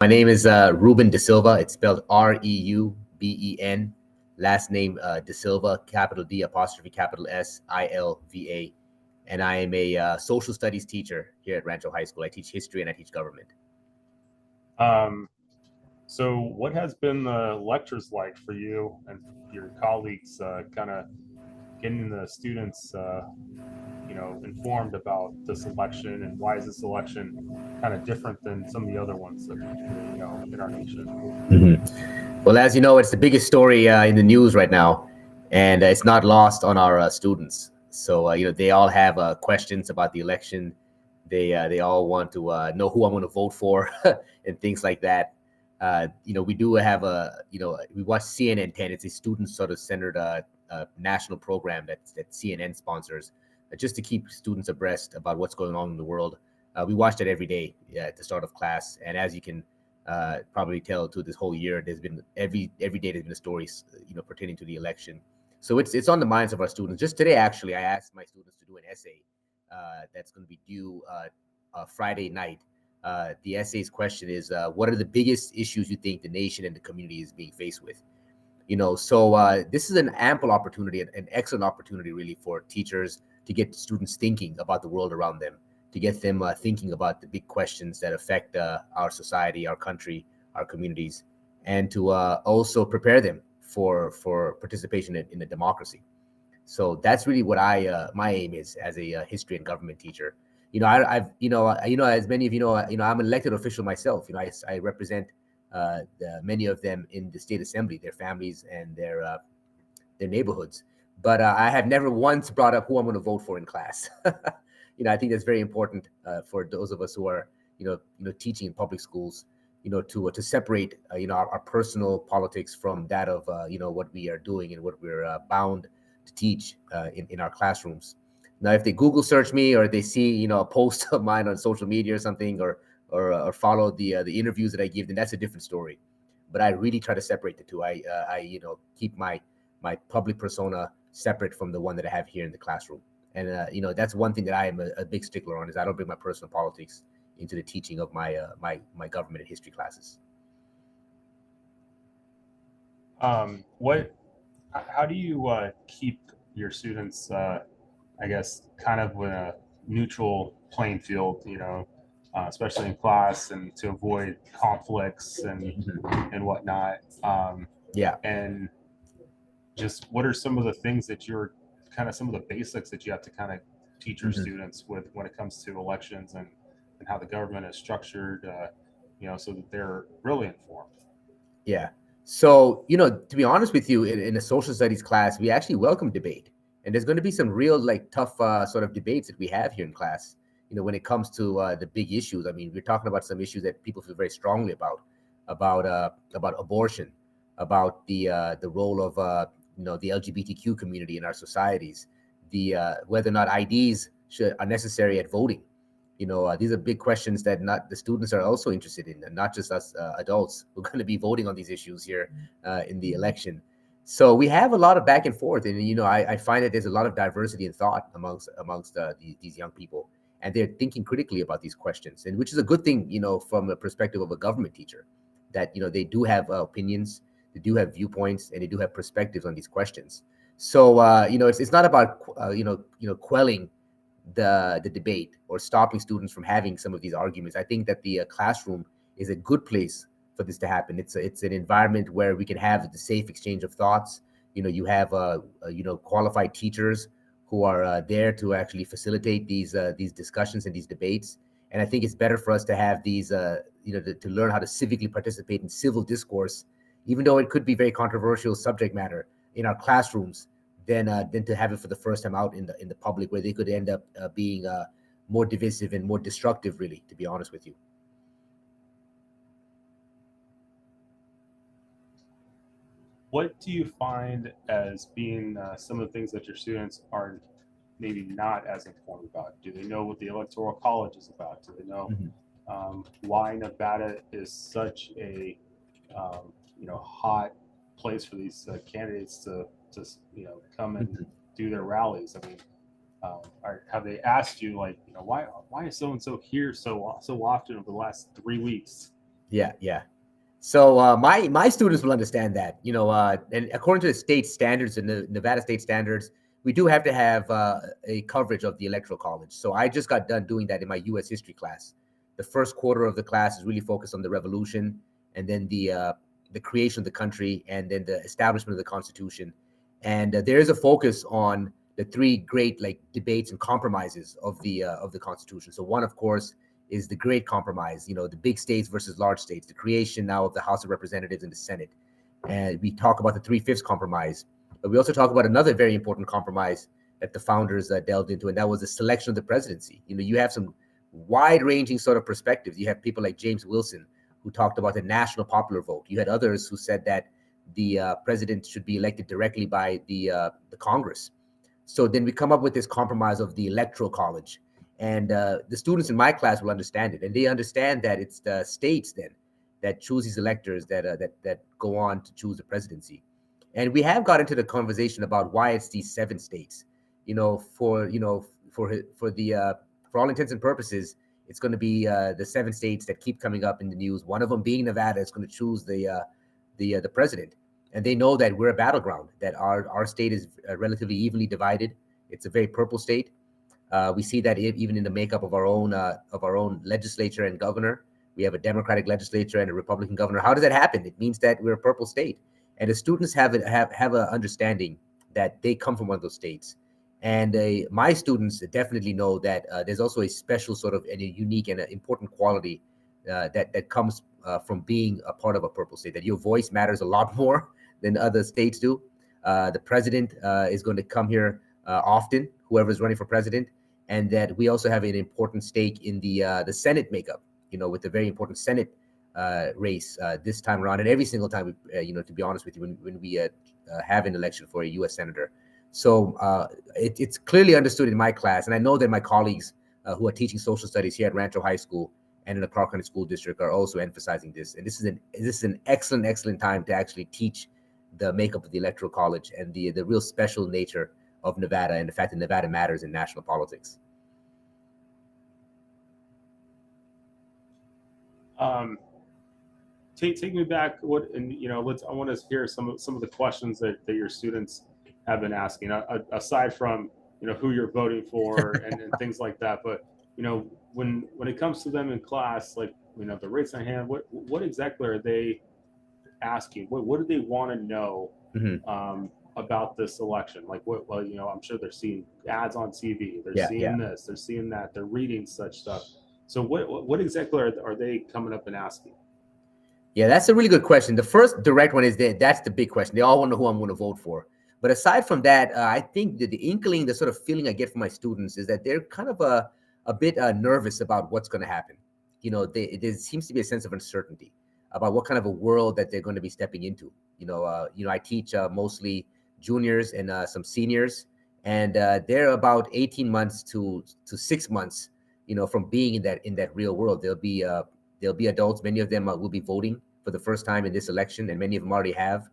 My name is Reuben D'Silva. It's spelled Reuben. Last name D'Silva, capital D apostrophe capital Silva. And I am a social studies teacher here at Rancho High School. I teach history and I teach government. Um, so what has been the lectures like for you and your colleagues, kind of getting the students, informed about this election, and why is this election kind of different than some of the other ones that, in our nation? Well, as you know, it's the biggest story in the news right now, and it's not lost on our students. So, they all have questions about the election. They all want to know who I'm going to vote for and things like that. We do have we watch CNN 10. It's a student sort of centered national program that CNN sponsors just to keep students abreast about what's going on in the world. We watch it every day at the start of class, and as you can probably tell, to this whole year, there's been every day there's been a story, pertaining to the election. So it's on the minds of our students. Just today, actually, I asked my students to do an essay that's going to be due Friday night. The essay's question is, what are the biggest issues you think the nation and the community is being faced with? So this is an ample opportunity, an excellent opportunity, really, for teachers to get students thinking about the world around them, to get them thinking about the big questions that affect our society, our country, our communities, and to also prepare them for participation in a democracy. So that's really what my aim is as a history and government teacher. I've as many of I'm an elected official myself. I represent many of them in the state assembly, their families and their neighborhoods. But I have never once brought up who I'm going to vote for in class. I think that's very important for those of us who are teaching in public schools. To separate our personal politics from that of what we are doing and what we're bound to teach in our classrooms. Now, if they Google search me, or they see a post of mine on social media or something, or follow the interviews that I give, then that's a different story. But I really try to separate the two. I keep my public persona separate from the one that I have here in the classroom. And that's one thing that I am a big stickler on, is I don't bring my personal politics into the teaching of my government and history classes. How do you keep your students, I guess, kind of with a neutral playing field, especially in class, and to avoid conflicts and whatnot? Yeah. And just what are some of the things that you're kind of some of the basics that you have to kind of teach your students with when it comes to elections and how the government is structured, so that they're really informed? Yeah. So, to be honest with you, in a social studies class, we actually welcome debate. And there's going to be some real, like, tough sort of debates that we have here in class, when it comes to the big issues. I mean, we're talking about some issues that people feel very strongly about abortion, about the role of, the LGBTQ community in our societies, the whether or not IDs are necessary at voting. These are big questions that not the students are also interested in, and not just us adults who are going to be voting on these issues here in the election. So we have a lot of back and forth, and I find that there's a lot of diversity in thought amongst these young people, and they're thinking critically about these questions, and which is a good thing, from the perspective of a government teacher, that they do have opinions, they do have viewpoints, and they do have perspectives on these questions. So it's not about quelling the debate or stopping students from having some of these arguments. I think that the classroom is a good place for this to happen. It's an environment where we can have the safe exchange of thoughts. You have qualified teachers who are there to actually facilitate these discussions and these debates. And I think it's better for us to have these to learn how to civically participate in civil discourse, even though it could be very controversial subject matter in our classrooms, than to have it for the first time out in the public, where they could end up being more divisive and more destructive, really, to be honest with you. What do you find as being some of the things that your students are maybe not as informed about? Do they know what the Electoral College is about? Do they know why Nevada is such a hot place for these candidates to come and do their rallies? I mean, have they asked you, like, why is so and so here so often over the last 3 weeks? Yeah, yeah. So my students will understand that, and according to the state standards and the Nevada state standards, we do have to have a coverage of the Electoral College. So I just got done doing that in my U.S. history class. The first quarter of the class is really focused on the Revolution, and then the creation of the country, and then the establishment of the Constitution. And there is a focus on the three great like debates and compromises of the Constitution. So one, of course, is the great compromise, the big states versus large states, the creation now of the House of Representatives and the Senate. And we talk about the 3/5 compromise, but we also talk about another very important compromise that the founders delved into, and that was the selection of the presidency. You have some wide-ranging sort of perspectives. You have people like James Wilson, who talked about the national popular vote. You had others who said that the president should be elected directly by the Congress. So then we come up with this compromise of the Electoral College. And the students in my class will understand it, and they understand that it's the states then that choose these electors that go on to choose the presidency. And we have got into the conversation about why it's these 7 states. For all intents and purposes, it's going to be the 7 states that keep coming up in the news. One of them being Nevada is going to choose the president, and they know that we're a battleground. That our state is relatively evenly divided. It's a very purple state. We see that even in the makeup of our own legislature and governor. We have a Democratic legislature and a Republican governor. How does that happen? It means that we're a purple state, and the students have an understanding that they come from one of those states. And my students definitely know that there's also a special sort of and a unique and an important quality that comes from being a part of a purple state. That your voice matters a lot more than other states do. The president is going to come here often, whoever is running for president. And that we also have an important stake in the Senate makeup, with the very important Senate race this time around, and every single time, to be honest with you, when we have an election for a U.S. senator. So it's clearly understood in my class, and I know that my colleagues who are teaching social studies here at Rancho High School and in the Clark County School District are also emphasizing this. And this is an excellent time to actually teach the makeup of the Electoral College and the real special nature of Nevada and the fact that Nevada matters in national politics. Take me back. I want to hear some of the questions that your students have been asking, aside from who you're voting for and things like that. But when it comes to them in class, like the raise their hand, what exactly are they asking? What do they want to know? Mm-hmm. About this election? Like I'm sure they're seeing ads on TV, they're seeing this, they're seeing that, they're reading such stuff. So what exactly are they coming up and asking? Yeah, that's a really good question. The first direct one is that's the big question. They all want to know who I'm going to vote for. But aside from that, I think the inkling, the sort of feeling I get from my students is that they're kind of a bit nervous about what's going to happen. There seems to be a sense of uncertainty about what kind of a world that they're going to be stepping into. I teach mostly juniors and some seniors, and they're about 18 months to 6 months, from being in that real world. They'll be adults. Many of them will be voting for the first time in this election, and many of them already have.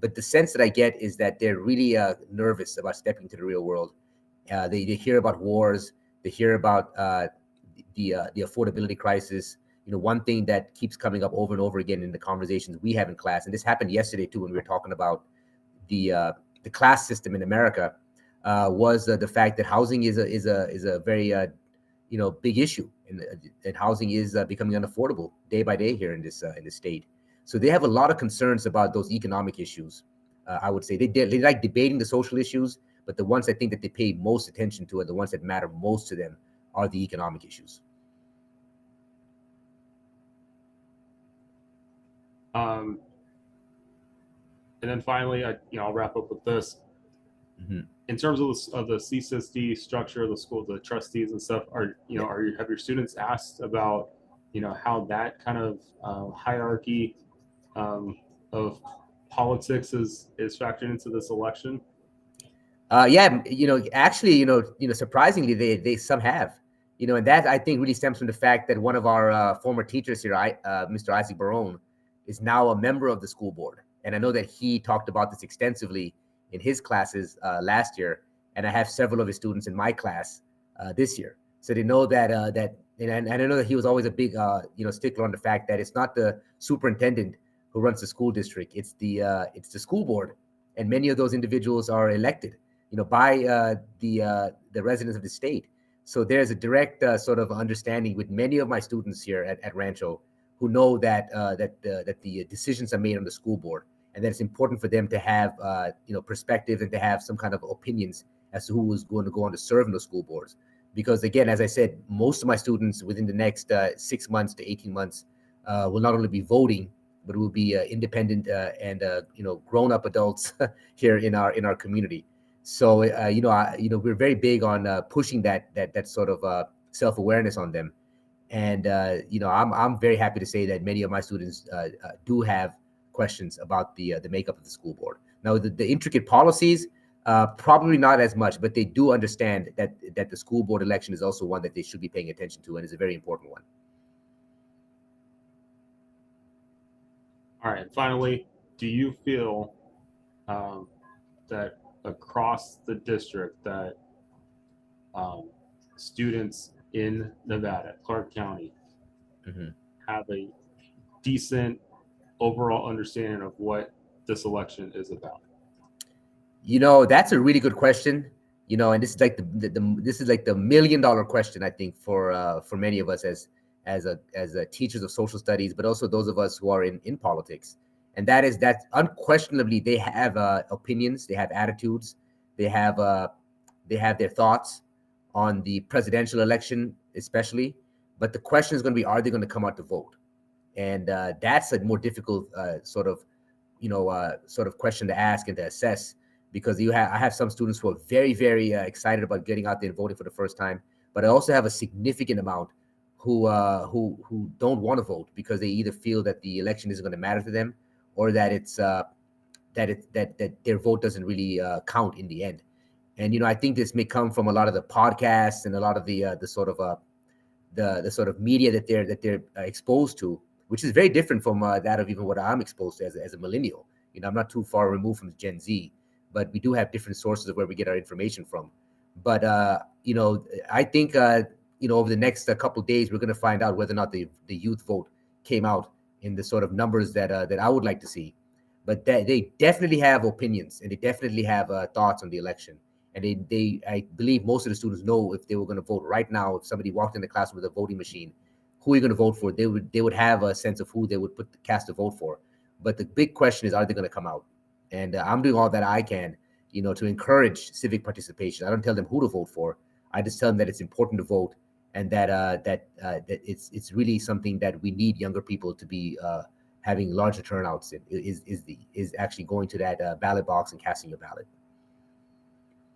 But the sense that I get is that they're really nervous about stepping into the real world. They hear about wars. They hear about the affordability crisis. One thing that keeps coming up over and over again in the conversations we have in class, and this happened yesterday too when we were talking about the class system in America, was the fact that housing is a very big issue, and housing is becoming unaffordable day by day here in this state. So they have a lot of concerns about those economic issues. I would say they like debating the social issues, but the ones I think that they pay most attention to and the ones that matter most to them are the economic issues. And then finally, I'll wrap up with this. Mm-hmm. In terms of the CSSD structure of the school, the trustees and stuff, have your students asked about how that kind of hierarchy of politics is factored into this election? Actually, surprisingly, they some have, and that I think really stems from the fact that one of our former teachers here, Mr. Isaac Barone, is now a member of the school board, and I know that he talked about this extensively in his classes last year, and I have several of his students in my class this year, so they know that and I know that he was always a big stickler on the fact that it's not the superintendent who runs the school district, it's the school board, and many of those individuals are elected by the residents of the state. So there's a direct sort of understanding with many of my students here at Rancho who know that the decisions are made on the school board, and that it's important for them to have perspective and to have some kind of opinions as to who is going to go on to serve in the school boards. Because again, as I said, most of my students within the next 6 months to 18 months will not only be voting, but will be independent and grown-up adults here in our community. So we're very big on pushing that sort of self-awareness on them. And I'm very happy to say that many of my students do have questions about the makeup of the school board. Now, the intricate policies, probably not as much, but they do understand that the school board election is also one that they should be paying attention to, and is a very important one. All right. Finally, do you feel that across the district that students in Nevada, Clark County, have a decent overall understanding of what this election is about? That's a really good question. And this is like the $1 million question, I think, for many of us as teachers of social studies, but also those of us who are in politics. And that unquestionably they have opinions, they have attitudes, they have their thoughts on the presidential election, especially. But the question is going to be, are they going to come out to vote? And that's a more difficult sort of question to ask and to assess, because I have some students who are very, very excited about getting out there and voting for the first time, but I also have a significant amount who don't want to vote because they either feel that the election isn't going to matter to them, or that that their vote doesn't really count in the end. And I think this may come from a lot of the podcasts and a lot of the sort of media that they're exposed to, which is very different from that of even what I'm exposed to as a millennial. I'm not too far removed from Gen Z, but we do have different sources of where we get our information from. But I think over the next couple of days, we're going to find out whether or not the youth vote came out in the sort of numbers that I would like to see. But they definitely have opinions, and they definitely have thoughts on the election. And I believe most of the students know if they were going to vote right now, if somebody walked in the classroom with a voting machine, who are you going to vote for? They would have a sense of who they would cast a vote for. But the big question is, are they going to come out? And I'm doing all that I can, to encourage civic participation. I don't tell them who to vote for. I just tell them that it's important to vote, and that it's really something that we need younger people to be having larger turnouts in, is actually going to that ballot box and casting your ballot.